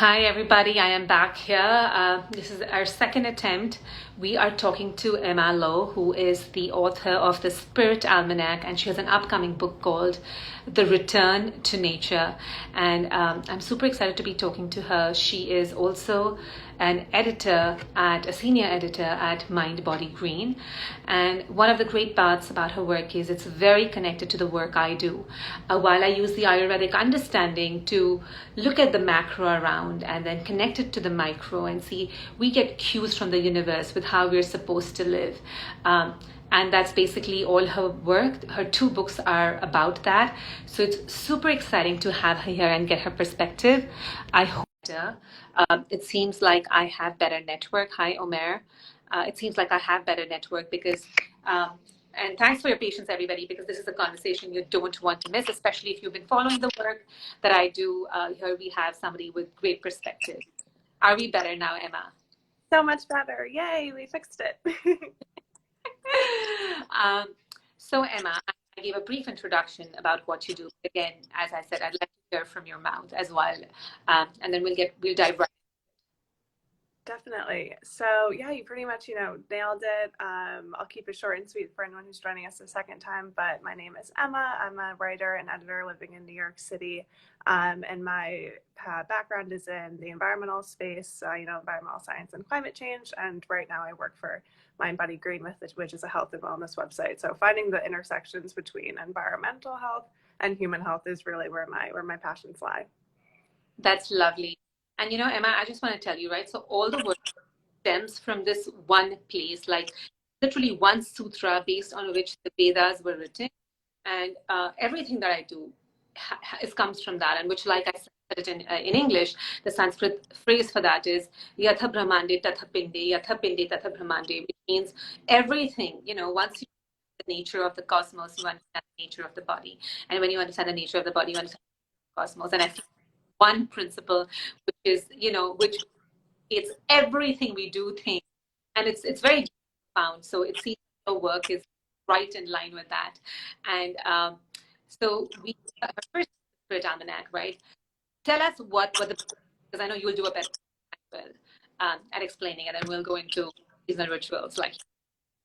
Hi, everybody. I am back here. This is our second attempt. We are talking to Emma Lowe, who is the author of the Spirit Almanac, and she has an upcoming book called The Return to Nature. And I'm super excited to be talking to her. She is also a senior editor at Mind Body Green. And one of the great parts about her work is it's very connected to the work I do. While I use the Ayurvedic understanding to look at the macro around and then connect it to the micro and see, we get cues from the universe with how we're supposed to live. And that's basically all her work. Her two books are about that. So it's super exciting to have her here and get her perspective. I hope it seems like I have better network. Hi, Omer. It seems like I have better network because, and thanks for your patience, everybody, because this is a conversation you don't want to miss, especially if you've been following the work that I do. Here we have somebody with great perspective. Are we better now, Emma? So much better. Yay, we fixed it. um, so, Emma, I gave a brief introduction about what you do. Again, as I said, I'd like to hear from your mouth as well, and then we'll dive right. Definitely. So yeah, you pretty much, nailed it. I'll keep it short and sweet for anyone who's joining us a second time, but my name is Emma. I'm a writer and editor living in New York City. And my background is in the environmental space, environmental science and climate change. And right now I work for Mind Body Green, which is a health and wellness website. So finding the intersections between environmental health and human health is really where my passions lie. That's lovely. And Emma, I just want to tell you, right? So all the work stems from this one place, like literally one sutra based on which the Vedas were written. And everything that I do comes from that, and which, like I said it in English, the Sanskrit phrase for that is Yatha Brahmande Tatha Pinde, Yatha Pinde Tatha Brahmande, which means everything, once you understand the nature of the cosmos, you understand the nature of the body. And when you understand the nature of the body, you understand the cosmos. And I feel one principle, which is, which it's everything we do, think, and it's very profound. So it seems your work is right in line with that. And so we first Spirit Almanac, right? Tell us what the, because I know you'll do a better job at explaining it, and we'll go into seasonal rituals like.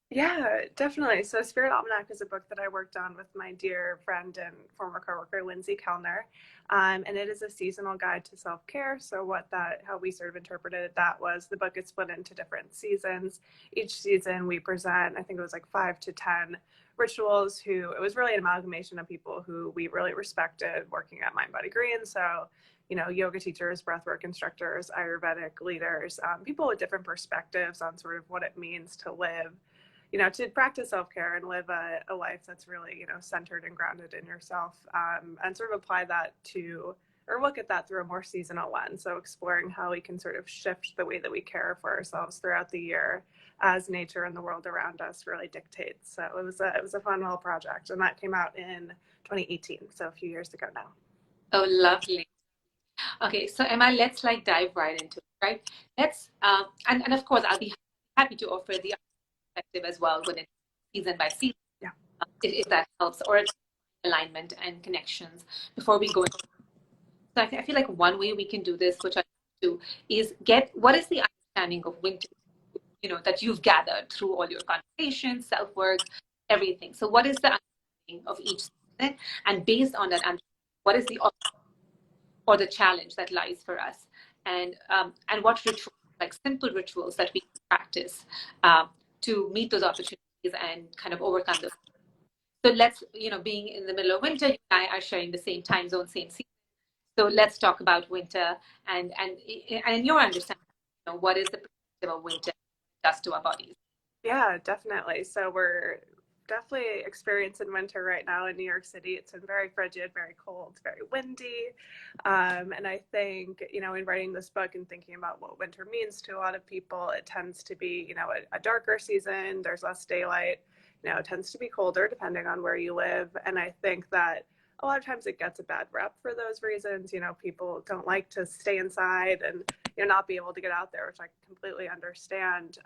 Yeah, definitely. So Spirit Almanac is a book that I worked on with my dear friend and former coworker, Lindsay Kellner. And it is a seasonal guide to self-care. So how we sort of interpreted that was the book is split into different seasons. Each season we present, I think it was like 5 to 10 rituals it was really an amalgamation of people who we really respected working at Mind Body Green. So, yoga teachers, breathwork instructors, Ayurvedic leaders, people with different perspectives on sort of what it means to live, to practice self-care and live a life that's really, centered and grounded in yourself, and sort of apply that or look at that through a more seasonal lens. So exploring how we can sort of shift the way that we care for ourselves throughout the year as nature and the world around us really dictates. So it was a fun little project, and that came out in 2018, so a few years ago now. Oh, lovely. Okay, so Emma, let's like dive right into it, right? Let's and of course I'll be happy to offer the perspective as well when it's season by season, Yeah. If that helps, or alignment and connections before we go. So I feel like one way we can do this, which I do, is get what is the understanding of winter, that you've gathered through all your conversations, self-work, everything. So what is the understanding of each season? And based on that, what is the or the challenge that lies for us? And what rituals, like simple rituals that we can practice to meet those opportunities and kind of overcome those. So let's, being in the middle of winter, you and I are sharing the same time zone, same season. So let's talk about winter and in your understanding, what is the perspective of winter does to our bodies? Yeah, definitely. So we're definitely experiencing winter right now in New York City. It's been very frigid, very cold, very windy. And I think, in writing this book and thinking about what winter means to a lot of people, it tends to be, a darker season. There's less daylight. It tends to be colder depending on where you live. And I think that a lot of times it gets a bad rep for those reasons. People don't like to stay inside and not be able to get out there, which I completely understand.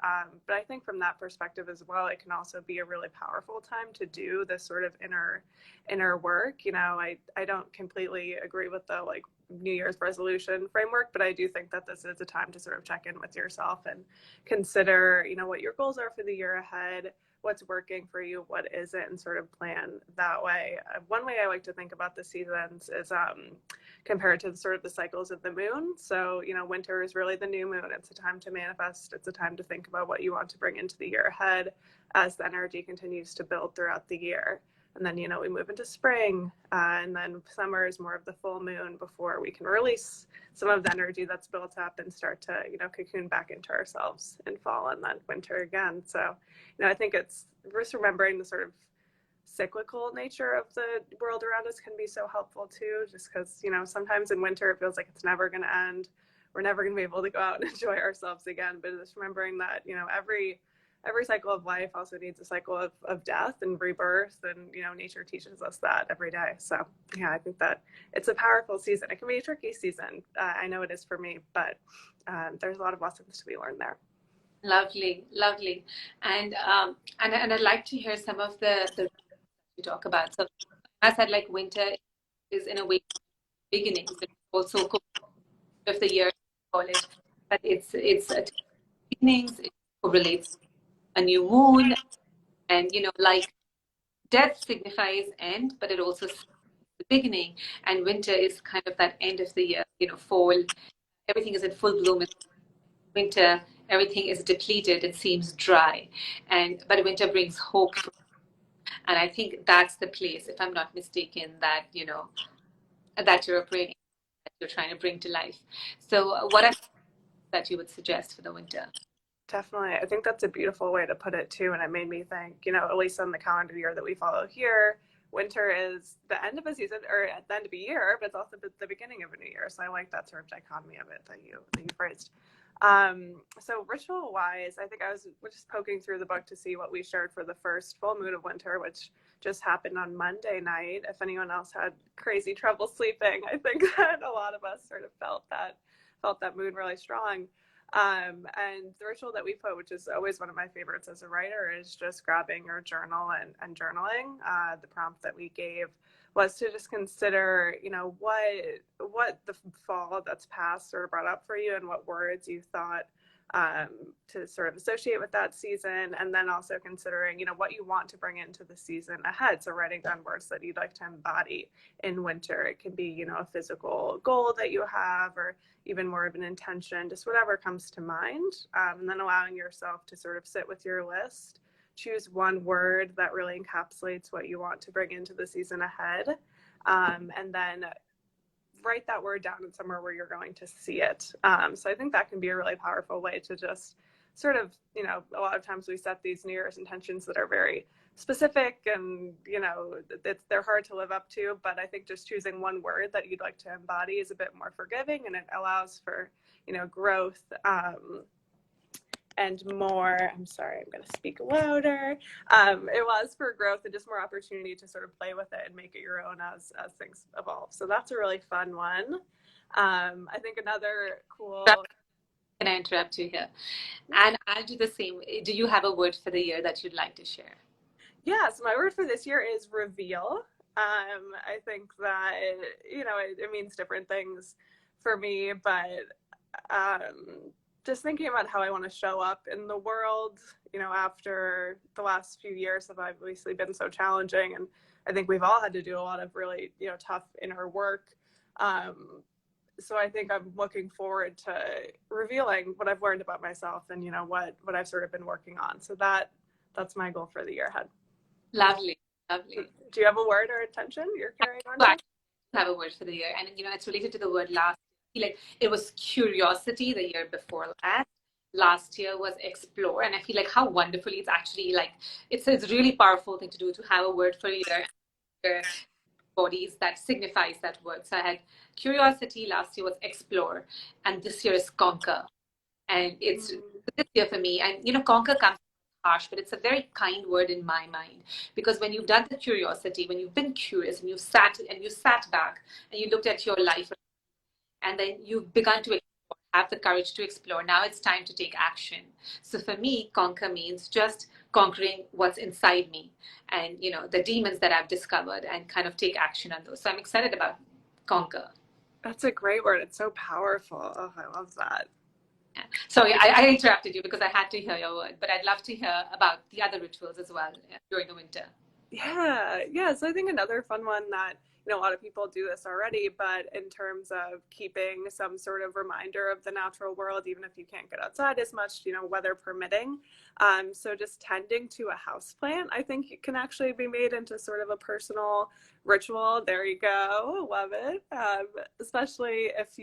But I think from that perspective as well, it can also be a really powerful time to do this sort of inner work. I don't completely agree with the New Year's resolution framework, but I do think that this is a time to sort of check in with yourself and consider, what your goals are for the year ahead, what's working for you, what isn't, and sort of plan that way. One way I like to think about the seasons is compared to sort of the cycles of the moon. So, winter is really the new moon. It's a time to manifest. It's a time to think about what you want to bring into the year ahead as the energy continues to build throughout the year. And then, we move into spring, and then summer is more of the full moon before we can release some of the energy that's built up and start to, cocoon back into ourselves in fall, and then winter again. So, I think it's just remembering the sort of cyclical nature of the world around us can be so helpful too, just because, sometimes in winter it feels like it's never going to end. We're never going to be able to go out and enjoy ourselves again. But just remembering that, every cycle of life also needs a cycle of death and rebirth, and nature teaches us that every day. So yeah, I think that it's a powerful season. It can be a tricky season. I know it is for me, but there's a lot of lessons to be learned there. Lovely. And I'd like to hear some of the you talk about. So I said, like, winter is in a way beginnings, but also of the year, call it, but it's beginnings. It correlates a new moon, and like death signifies end, but it also the beginning, and winter is kind of that end of the year. Fall, everything is in full bloom. Winter, everything is depleted. It seems dry, but winter brings hope. And I think that's the place, if I'm not mistaken, that that you're operating, that you're trying to bring to life. So what are that you would suggest for the winter? Definitely. I think that's a beautiful way to put it too. And it made me think, at least on the calendar year that we follow here, winter is the end of a season, or at the end of a year, but it's also the beginning of a new year. So I like that sort of dichotomy of it that you phrased. So ritual wise, I think I was just poking through the book to see what we shared for the first full moon of winter, which just happened on Monday night. If anyone else had crazy trouble sleeping, I think that a lot of us sort of felt that moon really strong. And the ritual that we put, which is always one of my favorites as a writer, is just grabbing your journal and journaling. The prompt that we gave was to just consider, what the fall that's passed sort of brought up for you, and what words you thought to sort of associate with that season, and then also considering, what you want to bring into the season ahead. So writing down words that you'd like to embody in winter. It can be, a physical goal that you have, or even more of an intention, just whatever comes to mind. And then allowing yourself to sort of sit with your list, choose one word that really encapsulates what you want to bring into the season ahead, and then write that word down in somewhere where you're going to see it. So I think that can be a really powerful way to just sort of, a lot of times we set these New Year's intentions that are very specific, and, they're hard to live up to. But I think just choosing one word that you'd like to embody is a bit more forgiving, and it allows for, growth, and more, I'm sorry, I'm going to speak louder. It was for growth and just more opportunity to sort of play with it and make it your own as things evolve. So that's a really fun one. I think another cool... Can I interrupt you here? And I'll do the same. Do you have a word for the year that you'd like to share? Yeah, so my word for this year is reveal. I think that, it means different things for me, but just thinking about how I want to show up in the world, after the last few years have obviously been so challenging. And I think we've all had to do a lot of really, tough inner work. So I think I'm looking forward to revealing what I've learned about myself and, what I've sort of been working on. So that's my goal for the year ahead. Lovely. Do you have a word or intention you're carrying on? I have a word for the year, and it's related to the word last. Like, it was curiosity the year before last year was explore, and I feel like how wonderfully it's actually, like, it's a really powerful thing to do, to have a word for your bodies that signifies that word. So I had curiosity, last year was explore, and this year is conquer. And it's this year for me, and conquer comes harsh, but it's a very kind word in my mind, because when you've done the curiosity, when you've been curious and you sat back and you looked at your life, and then you've begun to explore, have the courage to explore. Now it's time to take action. So for me, conquer means just conquering what's inside me, and the demons that I've discovered, and kind of take action on those. So I'm excited about conquer. That's a great word. It's so powerful. Oh, I love that. Yeah. Sorry, I interrupted you because I had to hear your word, but I'd love to hear about the other rituals as well during the winter. Yeah, yeah. So I think another fun one that, a lot of people do this already, but in terms of keeping some sort of reminder of the natural world, even if you can't get outside as much, weather permitting. So just tending to a house plant, I think it can actually be made into sort of a personal ritual. There you go. Love it. Especially if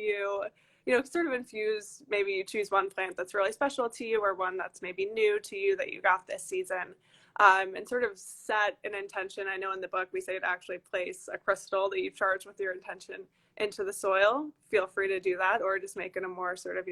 sort of infuse, maybe you choose one plant that's really special to you or one that's maybe new to you that you got this season, and sort of set an intention. I know in the book we say to actually place a crystal that you charge with your intention into the soil. Feel free to do that, or just make it a more sort of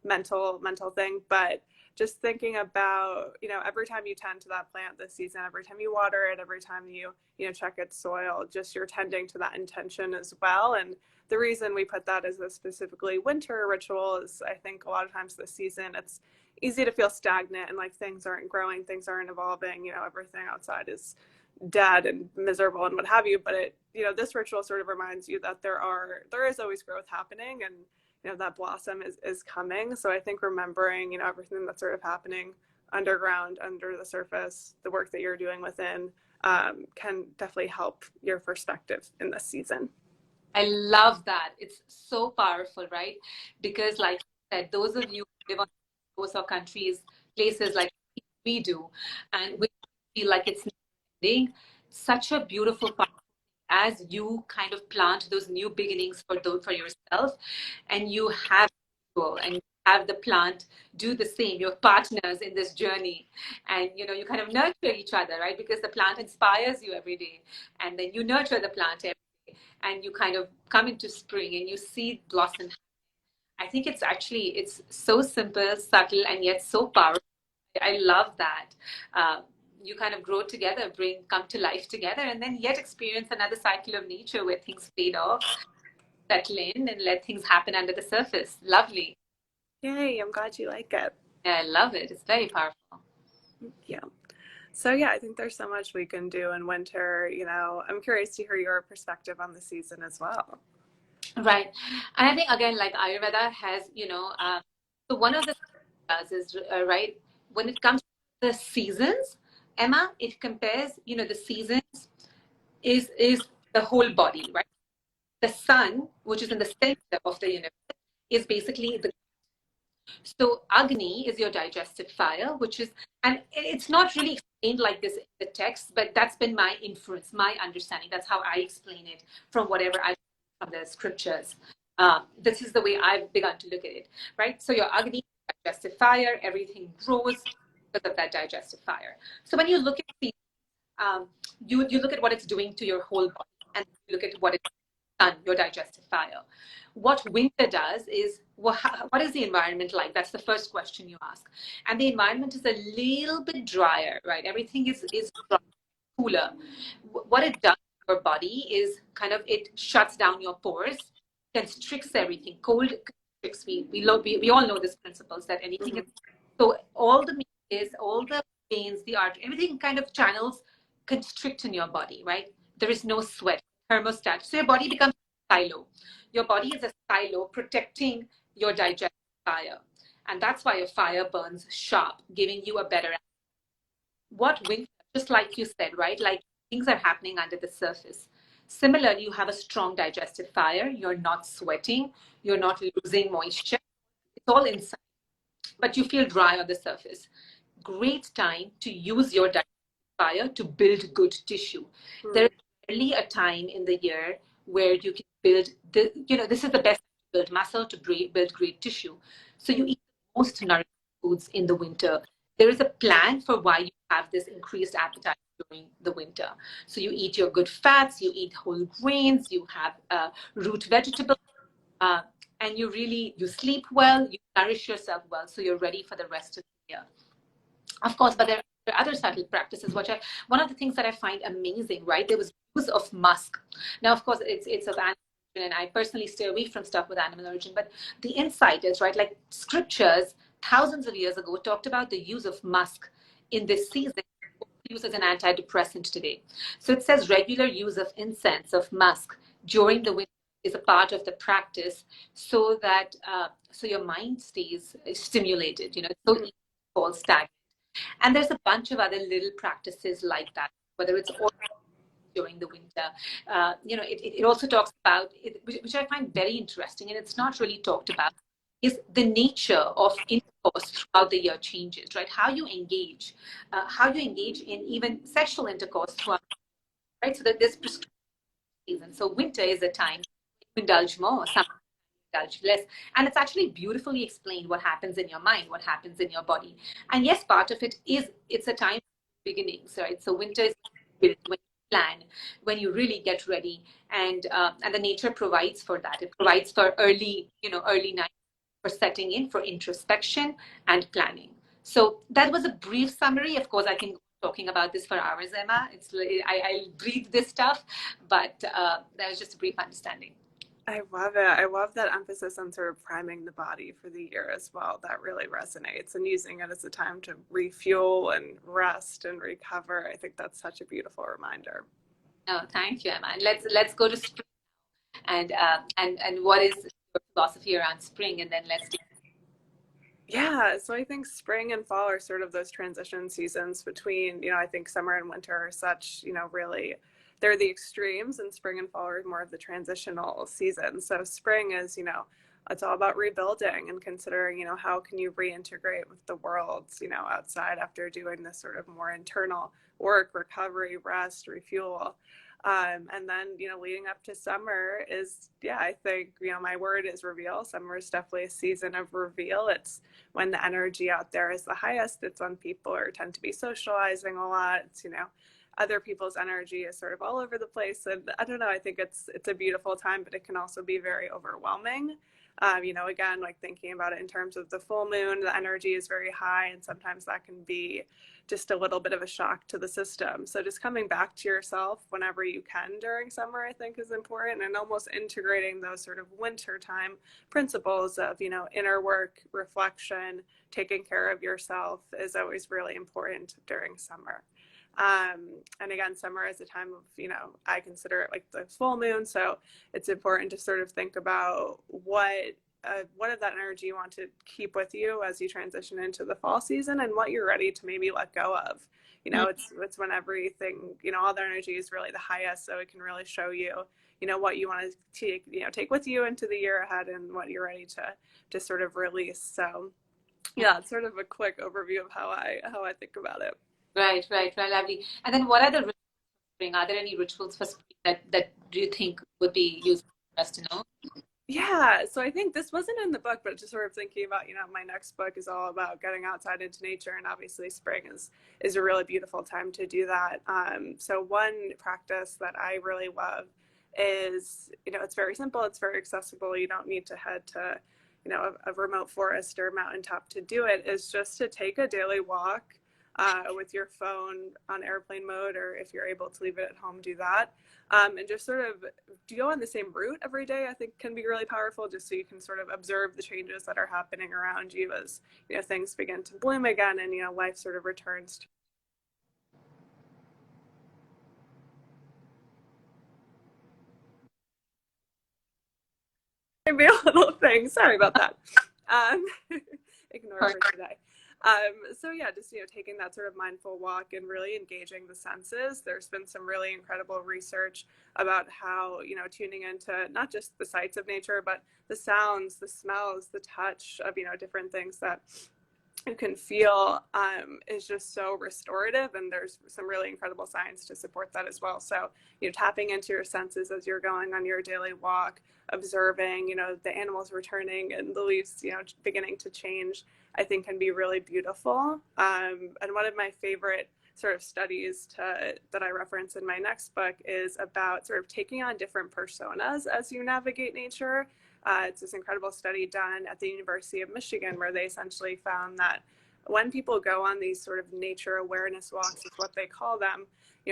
mental thing. But just thinking about every time you tend to that plant this season, every time you water it, every time you check its soil, just you're tending to that intention as well. And the reason we put that as a specifically winter ritual is I think a lot of times this season it's easy to feel stagnant and like things aren't growing, things aren't evolving, everything outside is dead and miserable and what have you. But this ritual sort of reminds you that there is always growth happening, and that blossom is coming. So I think remembering everything that's sort of happening underground, under the surface, the work that you're doing within, can definitely help your perspective in this season. I love that. It's so powerful, right? Because like you said, those of you who live on those or countries, places like we do, and we feel like it's ending, such a beautiful part as you kind of plant those new beginnings for yourself, and you have and you have the plant do the same. You're partners in this journey, and you kind of nurture each other, right? Because the plant inspires you every day, and then you nurture the plant every day, and you kind of come into spring and you see blossom. I think it's so simple, subtle, and yet so powerful. I love that. You kind of grow together, come to life together, and then yet experience another cycle of nature where things fade off, settle in, and let things happen under the surface. Lovely. Yay, I'm glad you like it. Yeah, I love it. It's very powerful. Yeah. So yeah, I think there's so much we can do in winter. I'm curious to hear your perspective on the season as well. Right. And I think again, like Ayurveda has, so one of the things it does is, right, when it comes to the seasons, Emma, it compares, the seasons is the whole body, right? The sun, which is in the center of the universe, is basically so Agni is your digestive fire, which is, and it's not really explained like this in the text, but that's been my inference, my understanding. That's how I explain it from whatever I from the scriptures. This is the way I've begun to look at it, right? So your Agni, digestive fire, everything grows because of that digestive fire. So when you look at the, you look at what it's doing to your whole body, and you look at what it's done, your digestive fire. What winter does is, what is the environment like? That's the first question you ask. And the environment is a little bit drier, right? Everything is dry, cooler. What it does to your body is kind of, it shuts down your pores, constricts everything. Cold constricts. We all know this principles that anything is, so all the mucus, all the veins, the artery, everything kind of channels constrict in your body, right? There is no sweat, thermostat. So your body becomes a silo. Your body is a silo protecting your digestive fire. And that's why your fire burns sharp, giving you a better. What winter, just like you said, right? Like things are happening under the surface. Similarly, you have a strong digestive fire. You're not sweating. You're not losing moisture. It's all inside, but you feel dry on the surface. Great time to use your digestive fire to build good tissue. There is rarely a time in the year where you can build this is the best to build muscle, to build great tissue. So you eat the most nourishing foods in the winter. There is a plan for why you have this increased appetite during the winter. So you eat your good fats, you eat whole grains, you have root vegetables, and you sleep well, you nourish yourself well, so you're ready for the rest of the year. Of course, but there are other subtle practices, one of the things that I find amazing, right? There was use of musk. Now, of course, it's of animal origin, and I personally stay away from stuff with animal origin, but the insight is, right, like scriptures thousands of years ago talked about the use of musk in this season, used as an antidepressant today. So it says regular use of incense, of musk during the winter is a part of the practice so that so your mind stays stimulated. It's so easy to fall stagnant. And there's a bunch of other little practices like that, whether it's all during the winter. It also talks about, which I find very interesting, and it's not really talked about, is the nature of intercourse throughout the year changes, right? How you engage in even sexual intercourse throughout, right? So that there's prescribed season. So winter is a time to indulge more, summer indulge less. And it's actually beautifully explained what happens in your mind, what happens in your body. And yes, part of it is it's a time of beginnings, right? So winter is when you plan, when you really get ready, and the nature provides for that. It provides for early night, for setting in, for introspection and planning. So that was a brief summary. Of course, I can go talking about this for hours, Emma. I breathe this stuff, but that was just a brief understanding. I love it. I love that emphasis on sort of priming the body for the year as well. That really resonates, and using it as a time to refuel and rest and recover. I think that's such a beautiful reminder. Oh, thank you, Emma. And let's go to spring, and what is your philosophy around spring, and then let's do. Yeah, so I think spring and fall are sort of those transition seasons between, I think summer and winter are such, really, they're the extremes, and spring and fall are more of the transitional seasons. So spring is, it's all about rebuilding and considering, how can you reintegrate with the world, outside after doing this sort of more internal work, recovery, rest, refuel. And then, leading up to summer is, yeah, I think, my word is reveal. Summer is definitely a season of reveal. It's when the energy out there is the highest. It's when people tend to be socializing a lot. It's, other people's energy is sort of all over the place. And I don't know, I think it's a beautiful time, but it can also be very overwhelming. Again, like thinking about it in terms of the full moon, the energy is very high, and sometimes that can be just a little bit of a shock to the system. So just coming back to yourself whenever you can during summer, I think is important, and almost integrating those sort of wintertime principles of, inner work, reflection, taking care of yourself is always really important during summer. And again, summer is a time of, I consider it like the full moon. So it's important to sort of think about what of that energy you want to keep with you as you transition into the fall season, and what you're ready to maybe let go of. It's when everything, all the energy is really the highest. So it can really show you, what you want to take with you into the year ahead, and what you're ready to sort of release. So yeah, it's sort of a quick overview of how I think about it. Right, lovely. And then what are the rituals for spring? Are there any rituals for spring that do you think would be useful for us to know? Yeah, so I think this wasn't in the book, but just sort of thinking about, my next book is all about getting outside into nature, and obviously spring is a really beautiful time to do that. So one practice that I really love is, it's very simple, it's very accessible. You don't need to head to, a remote forest or mountaintop to do it. Is just to take a daily walk with your phone on airplane mode, or if you're able to leave it at home, do that. And just sort of go on the same route every day, I think can be really powerful, just so you can sort of observe the changes that are happening around you as, things begin to bloom again, and, life sort of returns to maybe a little thing. Sorry about that. Ignore for today. So yeah, just, taking that sort of mindful walk and really engaging the senses. There's been some really incredible research about how, tuning into not just the sights of nature, but the sounds, the smells, the touch of, different things that you can feel is just so restorative, and there's some really incredible science to support that as well. So, tapping into your senses as you're going on your daily walk, observing, the animals returning and the leaves, beginning to change, I think can be really beautiful. And one of my favorite sort of studies that I reference in my next book is about sort of taking on different personas as you navigate nature. It's this incredible study done at the University of Michigan, where they essentially found that when people go on these sort of nature awareness walks, is what they call them,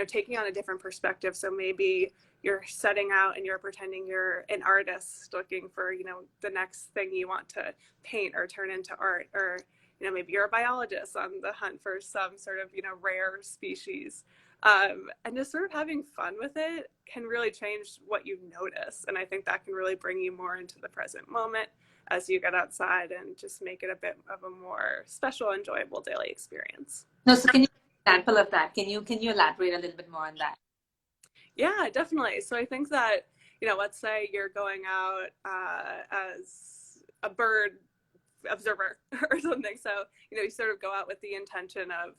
taking on a different perspective. So maybe you're setting out and you're pretending you're an artist looking for, the next thing you want to paint or turn into art, or, maybe you're a biologist on the hunt for some sort of, rare species. And just sort of having fun with it can really change what you notice. And I think that can really bring you more into the present moment as you get outside and just make it a bit of a more special, enjoyable daily experience. No, so can you give an example of that? Can you elaborate a little bit more on that? Yeah, definitely. So I think that, let's say you're going out as a bird observer or something. So, you sort of go out with the intention of,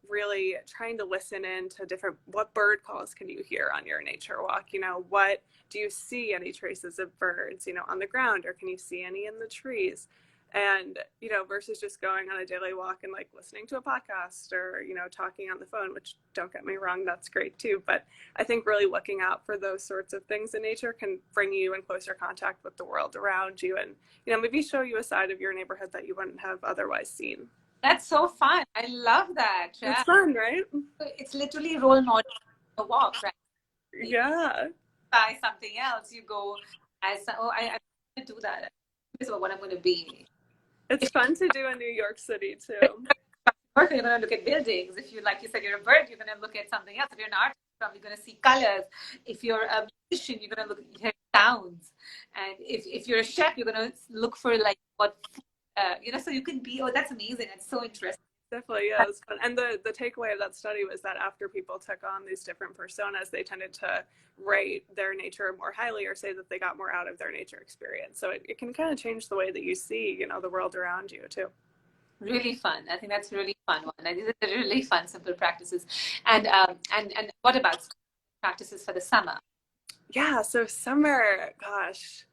really trying to listen in to different, what bird calls can you hear on your nature walk? What do you see any traces of birds, on the ground, or can you see any in the trees? And, versus just going on a daily walk and like listening to a podcast or, talking on the phone, which don't get me wrong, that's great too. But I think really looking out for those sorts of things in nature can bring you in closer contact with the world around you and, maybe show you a side of your neighborhood that you wouldn't have otherwise seen. That's so fun. I love that. It's Yeah. fun, right? It's literally role model a walk, right? Yeah. Buy something else. You go as, oh, I want to do that. This is what I'm going to be. It's fun to do in New York City too. You're going to look at buildings. If you, like you said, you're a bird, you're going to look at something else. If you're an artist, you're probably going to see colors. If you're a musician, you're going to look at sounds. And if you're a chef, you're going to look for like what, so you can be, oh, that's amazing. It's so interesting. Definitely, yeah, it was fun. And the takeaway of that study was that after people took on these different personas, they tended to rate their nature more highly or say that they got more out of their nature experience. So it can kind of change the way that you see, the world around you too. Really fun. I think that's a really fun one. And these are really fun, simple practices. And what about practices for the summer? Yeah, so summer, gosh,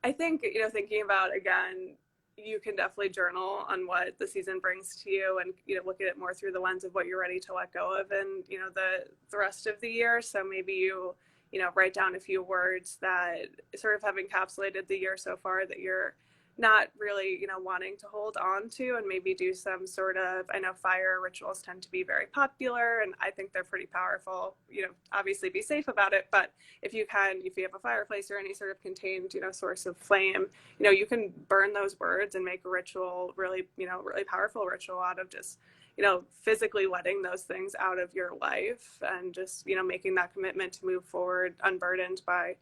I think, thinking about, again, you can definitely journal on what the season brings to you and, look at it more through the lens of what you're ready to let go of and, the rest of the year. So maybe you write down a few words that sort of have encapsulated the year so far that you're not really, wanting to hold on to, and maybe do some sort of, I know fire rituals tend to be very popular and I think they're pretty powerful, obviously be safe about it. But if you have a fireplace or any sort of contained, source of flame, you can burn those words and make a ritual really, really powerful ritual out of just, physically letting those things out of your life and just, making that commitment to move forward unburdened by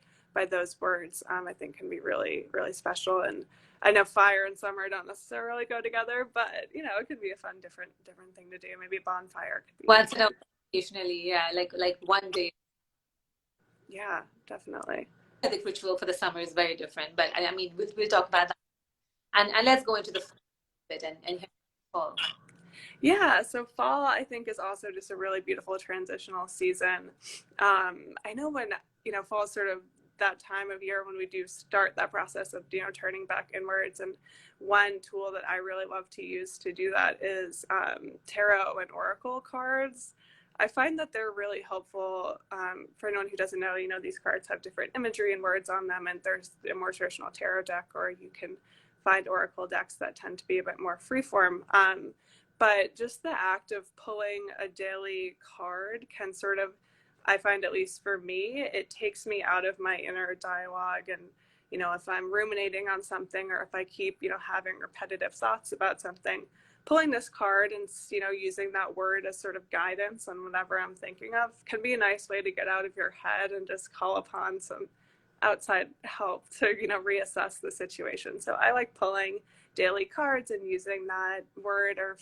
those words, I think can be really, really special. And I know fire and summer don't necessarily go together, but it could be a fun, different thing to do. Maybe a bonfire could be once in a occasionally, yeah, like one day. Yeah, definitely. I think ritual for the summer is very different, but I mean, we'll talk about that. And let's go into the fall bit and fall. Yeah, so fall I think is also just a really beautiful transitional season. I know when fall is sort of that time of year when we do start that process of turning back inwards, and one tool that I really love to use to do that is tarot and oracle cards. I find that they're really helpful for anyone who doesn't know. These cards have different imagery and words on them, and there's a more traditional tarot deck, or you can find oracle decks that tend to be a bit more freeform. But just the act of pulling a daily card can sort of, I find, at least for me, it takes me out of my inner dialogue. And, if I'm ruminating on something, or if I keep, having repetitive thoughts about something, pulling this card and, using that word as sort of guidance on whatever I'm thinking of can be a nice way to get out of your head and just call upon some outside help to, reassess the situation. So I like pulling daily cards and using that word or,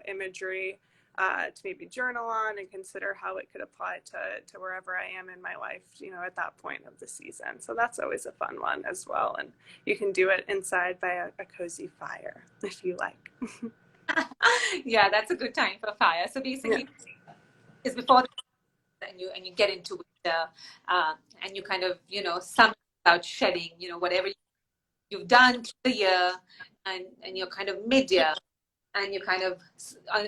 imagery to maybe journal on and consider how it could apply to wherever I am in my life, at that point of the season. So that's always a fun one as well. And you can do it inside by a cozy fire if you like. Yeah, that's a good time for fire. So basically, is before and you get into it, and you kind of, some about shedding, whatever you've done through the year, and you're kind of mid-year, and you kind of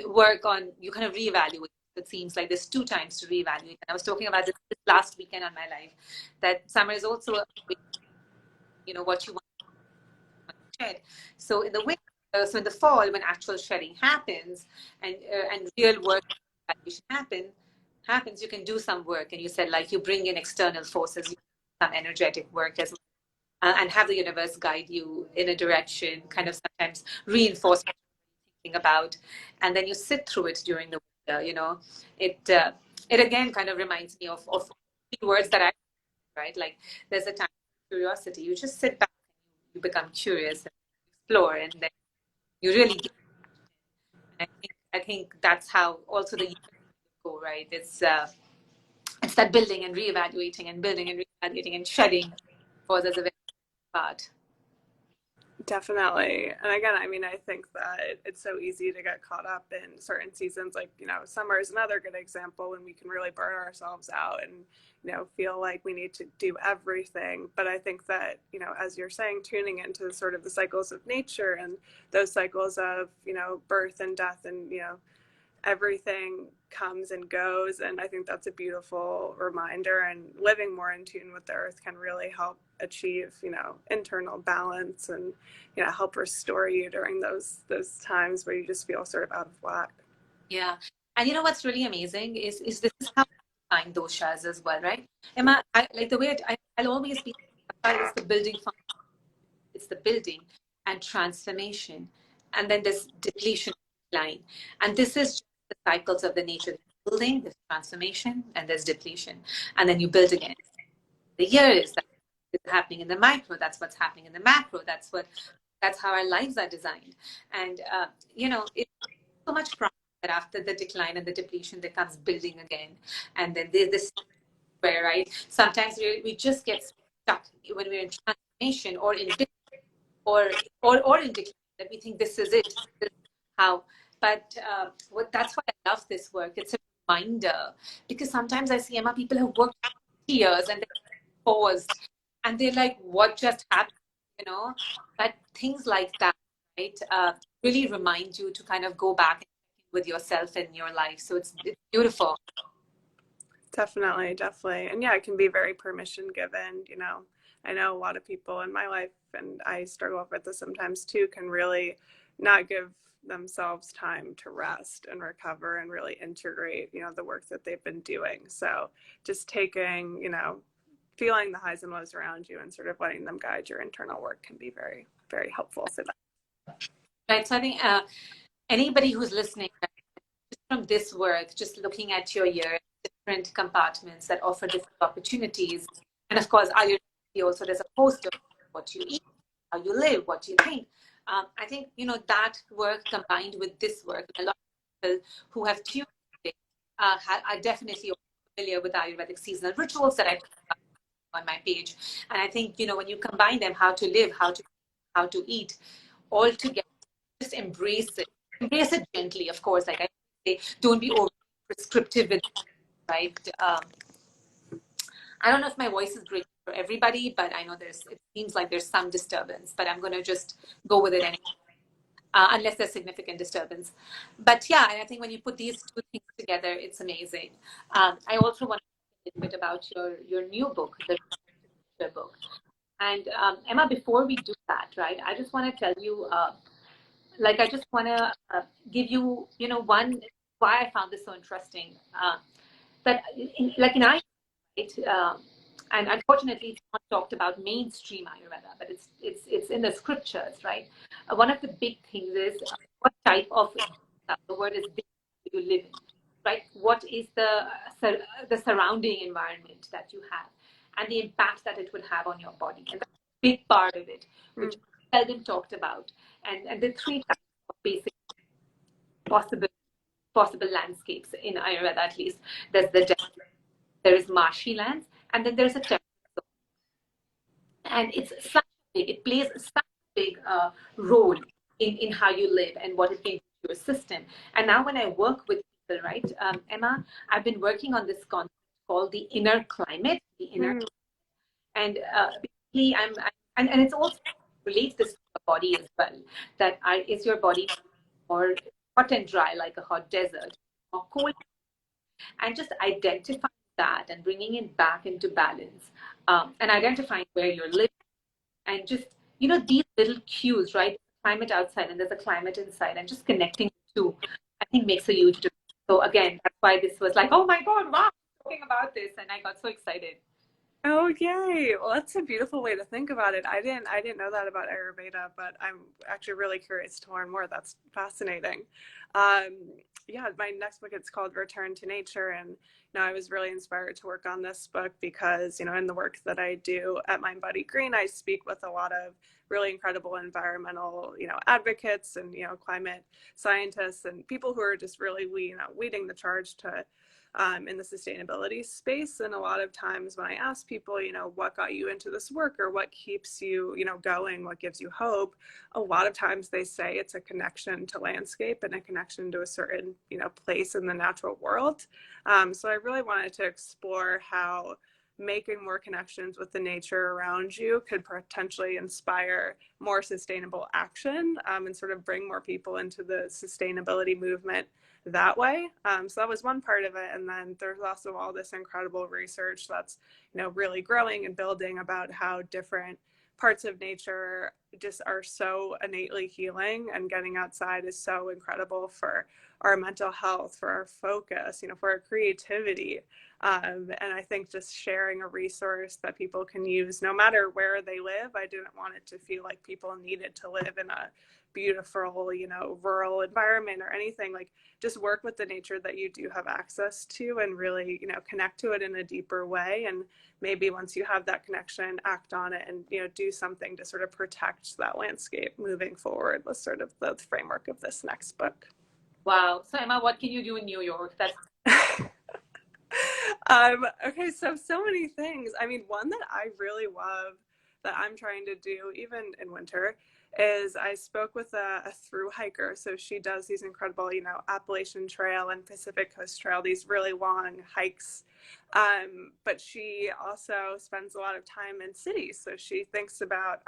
work on, you kind of reevaluate. It seems like there's two times to reevaluate. And I was talking about this last weekend on my life, that summer is also, what you want to shed. So in the winter, so in the fall, when actual shedding happens and real work happens, you can do some work. And you said, like, you bring in external forces, some energetic work as well, and have the universe guide you in a direction, kind of sometimes reinforce what you're thinking about, and then you sit through it during the week. You know, it again kind of reminds me of words that I, right? Like there's a time for curiosity. You just sit back, you become curious and explore, and then you really get. And I think that's how also the years go, right? It's that building and reevaluating and building and reevaluating and shedding was as a very part. Definitely. And again, I mean, I think that it's so easy to get caught up in certain seasons. Like, summer is another good example when we can really burn ourselves out and, feel like we need to do everything. But I think that, as you're saying, tuning into sort of the cycles of nature and those cycles of, birth and death and, everything comes and goes, and I think that's a beautiful reminder, and living more in tune with the earth can really help achieve internal balance and help restore you during those times where you just feel sort of out of whack. Yeah. And you know what's really amazing is this is how I find doshas as well, right? Emma, like the way I'll always be, it's the building, it's the building and transformation. And then there's depletion, decline. And this is just the cycles of the nature. There's building, there's transformation, and there's depletion. And then you build again. The years that is happening in the micro, that's what's happening in the macro. That's how our lives are designed. And it's so much progress that after the decline and the depletion, there comes building again. And then there's this where, right, sometimes we just get stuck when we're in transformation or in or in decline, that we think this is it, this is how. But that's why I love this work. It's a reminder, because sometimes I see, Emma, people have worked for years and they paused and they're like, what just happened, but things like that, right, really remind you to kind of go back with yourself in your life. So it's beautiful. Definitely. And yeah, it can be very permission given. I know a lot of people in my life, and I struggle with this sometimes too, can really not give themselves time to rest and recover and really integrate, the work that they've been doing. So just taking, feeling the highs and lows around you and sort of letting them guide your internal work can be very, very helpful for that. Right. So I think anybody who's listening, from this work, just looking at your year, different compartments that offer different opportunities. And of course, also there's a post of what you eat, how you live, what you think. I think, that work combined with this work, a lot of people who have tuned in are definitely familiar with Ayurvedic seasonal rituals that I put on my page. And I think, when you combine them, how to live, how to eat, all together, just embrace it. Embrace it gently, of course. Like I say, don't be over prescriptive with it, right? I don't know if my voice is great for everybody, but I know it seems like there's some disturbance, but I'm going to just go with it anyway, unless there's significant disturbance. But yeah, and I think when you put these two things together, it's amazing. I also want to talk a little bit about your new book, the book. And Emma, before we do that, right, I just want to tell you, I just want to give you, one, why I found this so interesting. That in our, and unfortunately, it's not talked about mainstream Ayurveda, but it's in the scriptures, right? One of the big things is what type of, the word is big, you live in, right? What is the surrounding environment that you have, and the impact that it would have on your body, and that's a big part of it, which seldom talked about. And the three types of basic possible landscapes in Ayurveda, at least. There's the desert, there is marshy lands, and then there's a temperate zone. And it plays such a big role in how you live and what it can do to your system. And now when I work with people, right, Emma, I've been working on this concept called the inner climate, and basically and it's also relates this to the body as well. That is your body more hot and dry like a hot desert, or cold, and just identifying that and bringing it back into balance, and identifying where you're living, and just these little cues, right? Climate outside and there's a climate inside, and just connecting the two, I think makes a huge difference. So again, that's why this was like, oh my god, wow, talking about this, and I got so excited. Oh, yay. Well, that's a beautiful way to think about it. I didn't know that about Ayurveda, but I'm actually really curious to learn more. That's fascinating. Um, yeah, my next book, it's called Return to Nature. And, I was really inspired to work on this book because, in the work that I do at Mind Body Green, I speak with a lot of really incredible environmental, advocates and, climate scientists and people who are just really, leading the charge to in the sustainability space. And a lot of times when I ask people, what got you into this work or what keeps you, going, what gives you hope, a lot of times they say it's a connection to landscape and a connection to a certain, place in the natural world. So I really wanted to explore how making more connections with the nature around you could potentially inspire more sustainable action, and sort of bring more people into the sustainability movement that way. So that was one part of it. And then there's also all this incredible research that's, really growing and building about how different parts of nature just are so innately healing, and getting outside is so incredible for our mental health, for our focus, for our creativity. And I think just sharing a resource that people can use no matter where they live. I didn't want it to feel like people needed to live in a beautiful, rural environment or anything. Like, just work with the nature that you do have access to, and really, connect to it in a deeper way. And maybe once you have that connection, act on it and, do something to sort of protect that landscape moving forward, was sort of the framework of this next book. Wow. So Emma, what can you do in New York? That's Okay, so many things. I mean, one that I really love that I'm trying to do even in winter is I spoke with a through hiker. So she does these incredible, Appalachian Trail and Pacific Coast Trail, these really long hikes. But she also spends a lot of time in cities. So she thinks about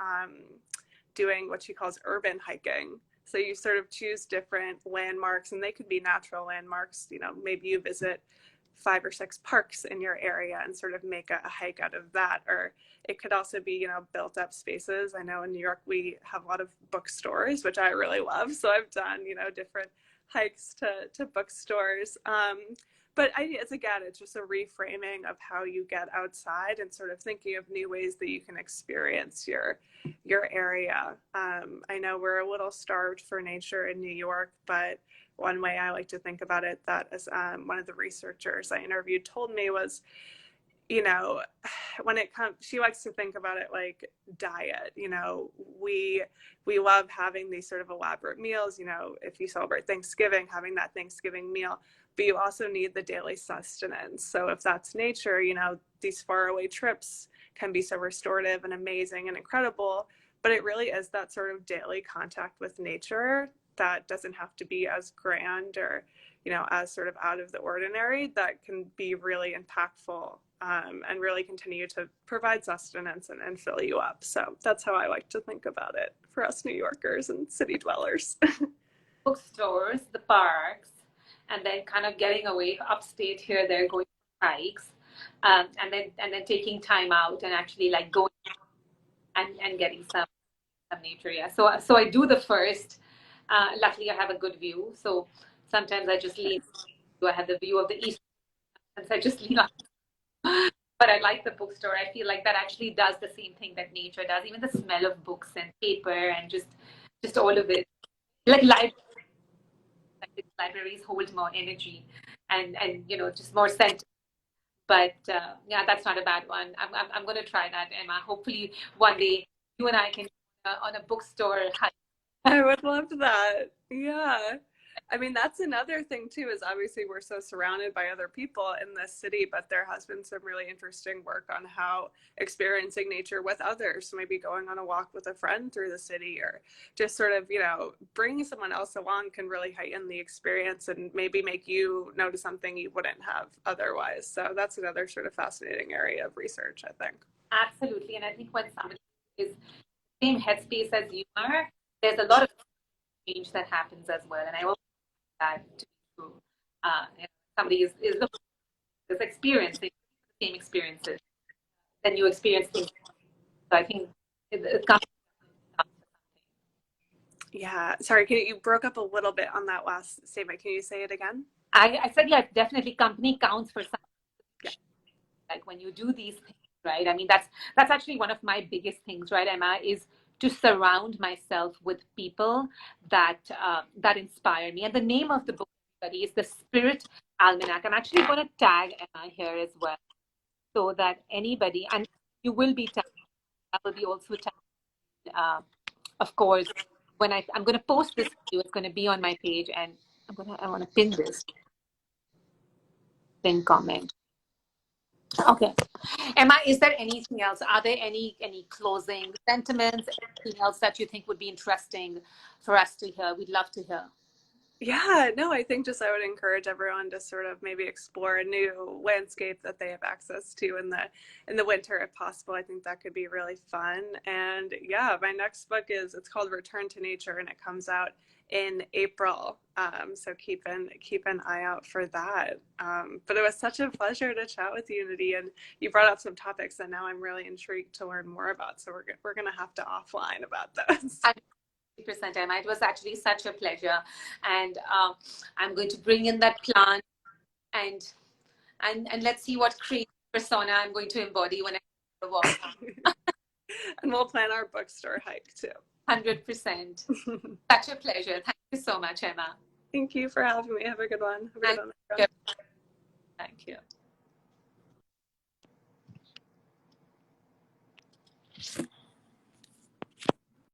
doing what she calls urban hiking. So you sort of choose different landmarks, and they could be natural landmarks. Maybe you visit 5 or 6 parks in your area and sort of make a hike out of that. Or it could also be, built up spaces. I know in New York we have a lot of bookstores, which I really love. So I've done, different hikes to bookstores. But it's just a reframing of how you get outside and sort of thinking of new ways that you can experience your area. I know we're a little starved for nature in New York, but one way I like to think about it, that as one of the researchers I interviewed told me, was, when it comes, she likes to think about it like diet. We love having these sort of elaborate meals. If you celebrate Thanksgiving, having that Thanksgiving meal, but you also need the daily sustenance. So if that's nature, these faraway trips can be so restorative and amazing and incredible. But it really is that sort of daily contact with nature that doesn't have to be as grand or, as sort of out of the ordinary, that can be really impactful, and really continue to provide sustenance and fill you up. So that's how I like to think about it for us New Yorkers and city dwellers. bookstores, the parks, and then kind of getting away upstate here, they're going for hikes, and then taking time out and actually like going and getting some nature. Yeah. So I do the first. Luckily, I have a good view. So sometimes I just lean. I have the view of the east, and so I just lean on. But I like the bookstore. I feel like that actually does the same thing that nature does. Even the smell of books and paper and just all of it. Like libraries hold more energy and just more sense. But yeah, that's not a bad one. I'm going to try that, Emma. Hopefully one day you and I can on a bookstore hike. I would love that. Yeah. I mean, that's another thing too, is obviously we're so surrounded by other people in this city, but there has been some really interesting work on how experiencing nature with others, so maybe going on a walk with a friend through the city, or just sort of, bringing someone else along can really heighten the experience and maybe make you notice something you wouldn't have otherwise. So that's another sort of fascinating area of research, I think. Absolutely. And I think when somebody is same headspace as you are, there's a lot of change that happens as well. And I want that to be true. Somebody is experiencing the same experiences, then you experience things. So I think it comes. Yeah. Sorry, you broke up a little bit on that last statement. Can you say it again? I said, yeah, definitely company counts for something. Yeah. Like when you do these things right? I mean, that's actually one of my biggest things, right, Emma, is to surround myself with people that that inspire me. And the name of the book, everybody, is the Spirit Almanac. I'm actually going to tag Emma here as well, so that anybody, and you will be tagged, I will be also tagged, of course, when I'm going to post this video, it's going to be on my page, and I want to pin this, pin comment. Okay. Emma, is there anything else? Are there any closing sentiments, anything else that you think would be interesting for us to hear? We'd love to hear. Yeah, no, I think just I would encourage everyone to sort of maybe explore a new landscape that they have access to in the winter if possible. I think that could be really fun. And yeah, my next book it's called Return to Nature, and it comes out in April. So keep an eye out for that. But it was such a pleasure to chat with you, Nidhi, and you brought up some topics that now I'm really intrigued to learn more about. So we're gonna have to offline about those. 100%, Emma. It was actually such a pleasure, and I'm going to bring in that plant, and let's see what creative persona I'm going to embody when I walk. And we'll plan our bookstore hike too. 100%. Such a pleasure. Thank you so much, Emma. Thank you for having me. Have a good one. Have a good one. Thank you.